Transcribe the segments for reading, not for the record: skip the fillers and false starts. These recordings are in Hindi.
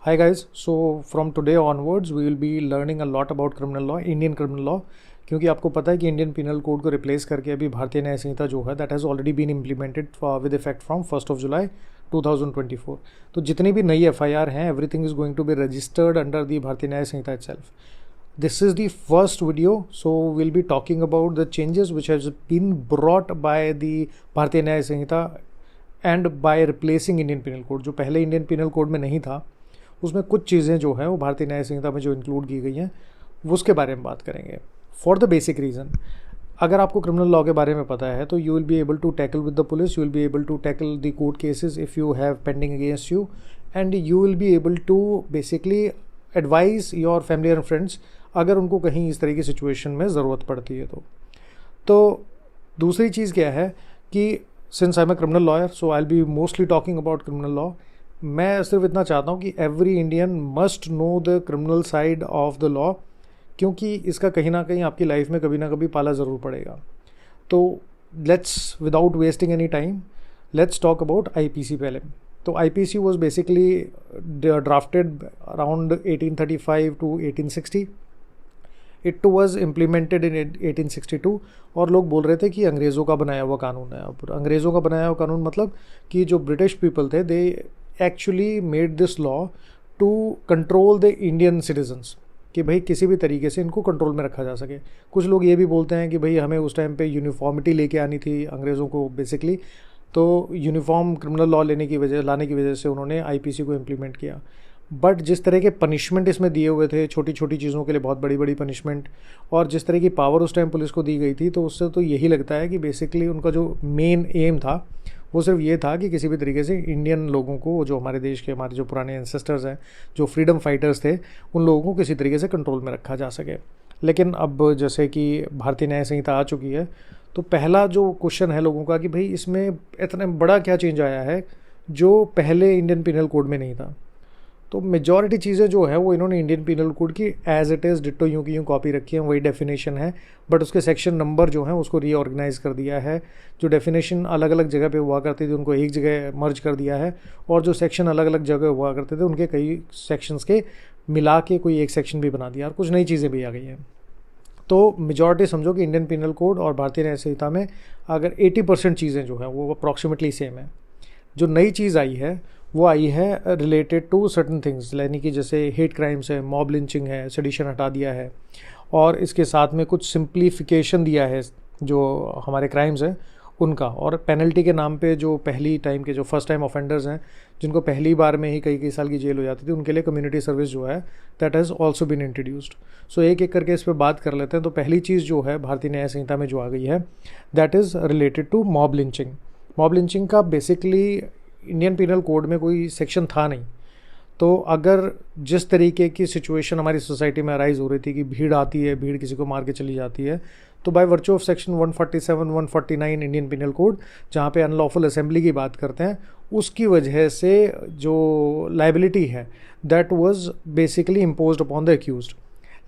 Hi guys, so from today onwards we will be learning a lot about criminal law, Indian criminal law. क्योंकि आपको पता है कि इंडियन पिनल कोड को रिप्लेस करके अभी भारतीय न्याय संहिता जो है that has already been implemented with effect from 1 July 2024. तो जितनी भी नई FIR हैं everything is going to be registered under the Bharatiya Nyaya Sanhita itself. This is the first video, so we'll be talking about the changes which has been brought by the Bharatiya Nyaya Samhita and by replacing Indian Penal Code. जो पहले इंडियन पिनल कोड में नहीं था उसमें कुछ चीज़ें जो है वो भारतीय न्याय संहिता में जो इंक्लूड की गई हैं उसके बारे में बात करेंगे. फॉर द बेसिक रीज़न, अगर आपको क्रिमिनल लॉ के बारे में पता है तो you will be able to tackle with the police, you will be able to tackle the court cases if you have pending against you, and you will be able to basically advise your family and friends अगर उनको कहीं इस तरह की सिचुएशन में ज़रूरत पड़ती है. तो दूसरी चीज़ क्या है कि since I am a criminal lawyer so I will be mostly talking about criminal law. मैं सिर्फ इतना चाहता हूँ कि every Indian must know the criminal side of the law, क्योंकि इसका कहीं ना कहीं आपकी लाइफ में कभी ना कभी पाला ज़रूर पड़ेगा. तो let's without wasting any time let's talk about IPC पहले. तो IPC was basically drafted around 1835 to 1860. It was implemented in 1862 और लोग बोल रहे थे कि अंग्रेज़ों का बनाया हुआ कानून है. अब अंग्रेज़ों का बनाया हुआ कानून मतलब कि जो ब्रिटिश पीपल थे they actually made this law to control the Indian citizens, कि भाई किसी भी तरीके से इनको कंट्रोल में रखा जा सके. कुछ लोग ये भी बोलते हैं कि भाई हमें उस टाइम पे यूनिफॉर्मिटी लेके आनी थी अंग्रेज़ों को बेसिकली, तो यूनिफॉर्म क्रिमिनल लॉ लाने की वजह से उन्होंने IPC को इम्प्लीमेंट किया. बट जिस तरह के पनिशमेंट इसमें दिए हुए थे, छोटी छोटी चीज़ों के लिए बहुत बड़ी बड़ी पनिशमेंट, और जिस तरह की पावर उस टाइम पुलिस को दी गई थी, तो उससे तो यही लगता है कि बेसिकली उनका जो मेन एम था वो सिर्फ ये था कि किसी भी तरीके से इंडियन लोगों को, जो हमारे देश के हमारे जो पुराने एंसेस्टर्स हैं, जो फ्रीडम फाइटर्स थे, उन लोगों को किसी तरीके से कंट्रोल में रखा जा सके. लेकिन अब जैसे कि भारतीय न्याय संहिता आ चुकी है तो पहला जो क्वेश्चन है लोगों का कि भाई इसमें इतना बड़ा क्या चेंज आया है जो पहले इंडियन पिनल कोड में नहीं था. तो मेजॉरिटी चीज़ें जो है वो इन्होंने इंडियन पिनल कोड की एज इट इज़ डिट्टो यूँ की यूँ कॉपी रखी है, वही डेफिनेशन है, बट उसके सेक्शन नंबर जो हैं उसको रीऑर्गेनाइज कर दिया है. जो डेफिनेशन अलग अलग जगह पे हुआ करती थी उनको एक जगह मर्ज कर दिया है, और जो सेक्शन अलग अलग जगह हुआ करते थे उनके कई सेक्शंस के मिला के कोई एक सेक्शन भी बना दिया और कुछ नई चीज़ें भी आ गई हैं. तो मेजॉरिटी समझो कि इंडियन पिनल कोड और भारतीय न्याय संहिता में अगर 80% चीज़ें जो हैं वो अप्रॉक्सीमेटली सेम है. जो नई चीज़ आई है वो आई है रिलेटेड टू सर्टन थिंग्स, यानी कि जैसे हेट क्राइम्स है, मॉब लिंचिंग है, सेडिशन हटा दिया है, और इसके साथ में कुछ सिंप्लीफिकेशन दिया है जो हमारे क्राइम्स हैं उनका. और पेनल्टी के नाम पे जो पहली टाइम के जो फर्स्ट टाइम ऑफेंडर्स हैं जिनको पहली बार में ही कई साल की जेल हो जाती थी, उनके लिए कम्युनिटी सर्विस जो है that has also been introduced. So एक एक करके इस पर बात कर लेते हैं. तो पहली चीज़ जो है भारतीय न्याय संहिता में जो आ गई है that is related to mob lynching. Mob lynching का बेसिकली इंडियन पिनल कोड में कोई सेक्शन था नहीं. तो अगर जिस तरीके की सिचुएशन हमारी सोसाइटी में अराइज हो रही थी कि भीड़ आती है, भीड़ किसी को मार के चली जाती है, तो by virtue of section 147, 149 Indian penal code, जहाँ पे अनलॉफुल असेंबली की बात करते हैं, उसकी वजह से जो लाइबिलिटी है that was basically imposed upon the accused.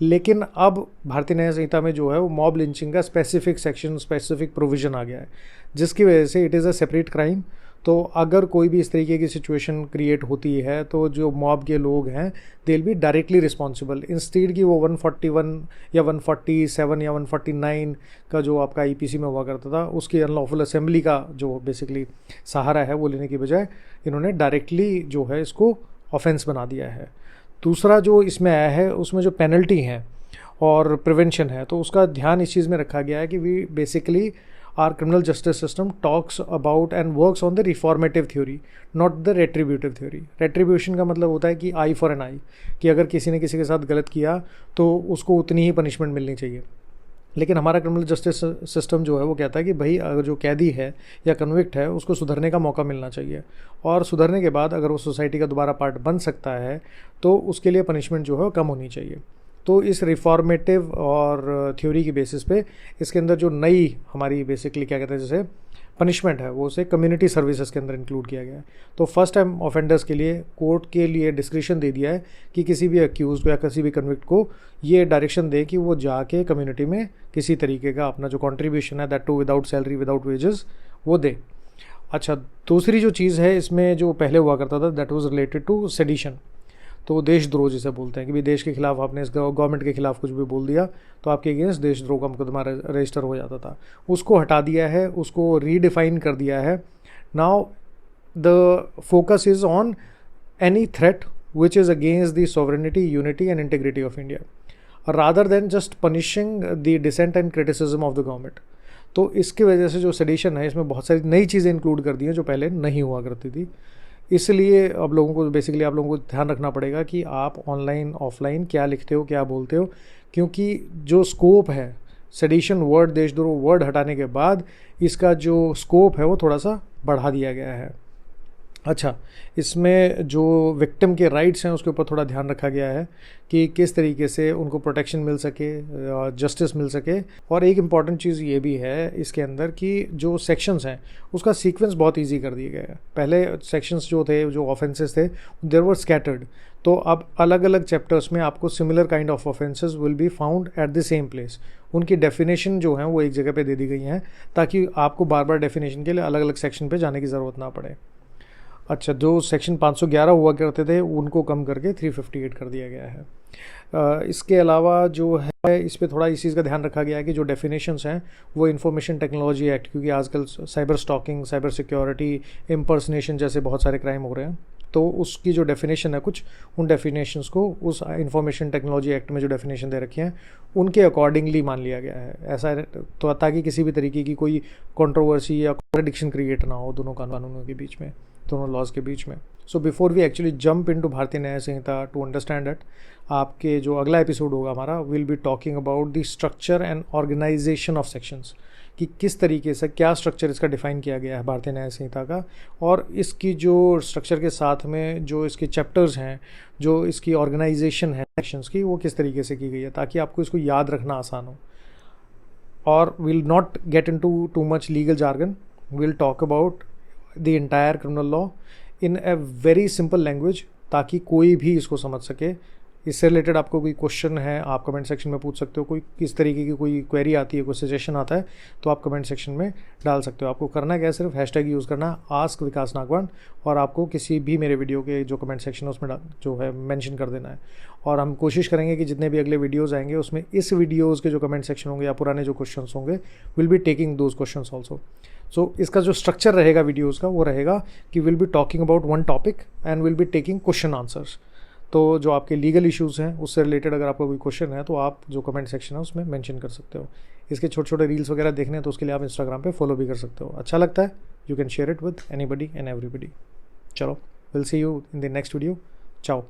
लेकिन अब भारतीय न्याय संहिता में जो है वो मॉब लिंचिंग का स्पेसिफिक सेक्शन, स्पेसिफिक प्रोविज़न आ गया है, जिसकी वजह से it is a separate crime. तो अगर कोई भी इस तरीके की सिचुएशन क्रिएट होती है तो जो मॉब के लोग हैं they will be directly responsible. Instead की वो 141 या 147 या 149 का जो आपका IPC में हुआ करता था उसकी अनलॉफुल असेंबली का जो बेसिकली सहारा है वो लेने की बजाय इन्होंने डायरेक्टली जो है इसको ऑफेंस बना दिया है. दूसरा जो इसमें आया है उसमें जो पेनल्टी है और प्रिवेंशन है, तो उसका ध्यान इस चीज़ में रखा गया है कि we basically our criminal justice system talks about and works on the reformative theory, not the retributive theory. retribution का मतलब होता है कि eye for an eye, कि अगर किसी ने किसी के साथ गलत किया तो उसको उतनी ही पनिशमेंट मिलनी चाहिए. लेकिन हमारा क्रिमिनल जस्टिस सिस्टम जो है वो कहता है कि भाई अगर जो कैदी है या कन्विक्ट है उसको सुधरने का मौका मिलना चाहिए, और सुधरने के बाद अगर वो सोसाइटी का दोबारा पार्ट बन सकता है तो उसके लिए पनिशमेंट जो है वो कम होनी चाहिए. तो इस रिफॉर्मेटिव और थ्योरी की बेसिस पे इसके अंदर जो नई हमारी बेसिकली क्या कहते हैं जैसे पनिशमेंट है वो उसे कम्युनिटी सर्विसेज के अंदर इंक्लूड किया गया है. तो फर्स्ट टाइम ऑफेंडर्स के लिए कोर्ट के लिए डिस्क्रिप्शन दे दिया है कि किसी भी अक्यूज को या किसी भी कन्विक्ट को ये डायरेक्शन दे कि वो जाके कम्युनिटी में किसी तरीके का अपना जो कॉन्ट्रीब्यूशन है that to without salary without wages वो दे. अच्छा, दूसरी जो चीज़ है इसमें जो पहले हुआ करता था that was related to sedition. तो देशद्रोह जिसे बोलते हैं कि भाई देश के खिलाफ आपने इस गवर्नमेंट के खिलाफ कुछ भी बोल दिया तो आपके अगेंस्ट देशद्रोह का मुकदमा रजिस्टर हो जाता था। उसको हटा दिया है, उसको रीडिफाइन कर दिया है। Now the focus is on any threat which is against the sovereignty, unity and integrity of India, rather than just punishing the dissent and criticism of the government। तो इसकी वजह से जो सेडिशन है इसमें बहुत सारी नई चीज़ें इंक्लूड कर दी हैं जो पहले नहीं हुआ करती थी। इसलिए अब लोगों को बेसिकली आप लोगों को ध्यान रखना पड़ेगा कि आप ऑनलाइन ऑफलाइन क्या लिखते हो, क्या बोलते हो, क्योंकि जो स्कोप है सेडिशन वर्ड, देशद्रोह वर्ड हटाने के बाद इसका जो स्कोप है वो थोड़ा सा बढ़ा दिया गया है। अच्छा, इसमें जो विक्टिम के राइट्स हैं उसके ऊपर थोड़ा ध्यान रखा गया है कि किस तरीके से उनको प्रोटेक्शन मिल सके, जस्टिस मिल सके। और एक इम्पॉर्टेंट चीज़ ये भी है इसके अंदर कि जो सेक्शंस हैं उसका सीक्वेंस बहुत इजी कर दिया गया है। पहले सेक्शंस जो थे, जो ऑफेंसेस थे, देयर वर स्कैटर्ड, तो अब अलग अलग चैप्टर्स में आपको similar kind of offences will be found at the same place. उनकी डेफिनेशन जो है वो एक जगह पे दे दी गई हैं ताकि आपको बार बार डेफिनेशन के लिए अलग अलग सेक्शन पे जाने की ज़रूरत ना पड़े। अच्छा, जो सेक्शन 511 हुआ करते थे उनको कम करके 358 कर दिया गया है। इसके अलावा जो है इस पर थोड़ा इस चीज़ का ध्यान रखा गया है कि जो डेफिनेशंस हैं वो इंफॉर्मेशन टेक्नोलॉजी एक्ट, क्योंकि आजकल cyber stalking, cyber security, impersonation जैसे बहुत सारे क्राइम हो रहे हैं, तो उसकी जो डेफिनेशन है कुछ उन डेफिनेशंस को उस इंफॉर्मेशन टेक्नोलॉजी एक्ट में जो डेफिनेशन दे रखी हैं उनके अकॉर्डिंगली मान लिया गया है। ऐसा तो ताकि किसी भी तरीके की कोई कंट्रोवर्सी या कॉन्ट्रडिक्शन क्रिएट ना हो दोनों कानूनों के बीच में, दोनों लॉज के बीच में। So before we actually jump into Bharatiya Nyaya Samhita to understand that, आपके जो अगला एपिसोड होगा हमारा, will be talking about the structure and organisation of sections, कि किस तरीके से क्या स्ट्रक्चर इसका डिफाइन किया गया है भारतीय न्याय संहिता का, और इसकी जो स्ट्रक्चर के साथ में जो इसके चैप्टर्स हैं, जो इसकी ऑर्गेनाइजेशन है सेक्शंस की, वो किस तरीके से की गई है, ताकि आपको इसको याद रखना आसान हो। और will not get into too much legal jargon, will talk about the entire criminal law in a very simple language ताकि कोई भी इसको समझ सके। इससे रिलेटेड आपको कोई क्वेश्चन है आप कमेंट सेक्शन में पूछ सकते हो, कोई किस तरीके की कोई क्वेरी आती है, कोई सजेशन आता है तो आप कमेंट सेक्शन में डाल सकते हो। आपको करना क्या है, सिर्फ हैशटैग यूज़ करना आस्क विकास नागवान, और आपको किसी भी मेरे वीडियो के जो कमेंट सेक्शन है उसमें जो है मेंशन कर देना है। और हम कोशिश करेंगे कि जितने भी अगले वीडियोज़ आएंगे उसमें इस वीडियोज़ के जो कमेंट सेक्शन होंगे या पुराने जो क्वेश्चन होंगे will be taking those question also. So इसका जो स्ट्रक्चर रहेगा वीडियोज़ का वो रहेगा कि will be talking about one topic and will be taking question answers. तो जो आपके लीगल इश्यूज़ हैं उससे रिलेटेड अगर आपका कोई क्वेश्चन है तो आप जो कमेंट सेक्शन है उसमें मेंशन कर सकते हो। इसके छोटे छोटे रील्स वगैरह देखने हैं तो उसके लिए आप इंस्टाग्राम पे फॉलो भी कर सकते हो। अच्छा लगता है you can share it with anybody and everybody. चलो, will see you in the next video. चाओ।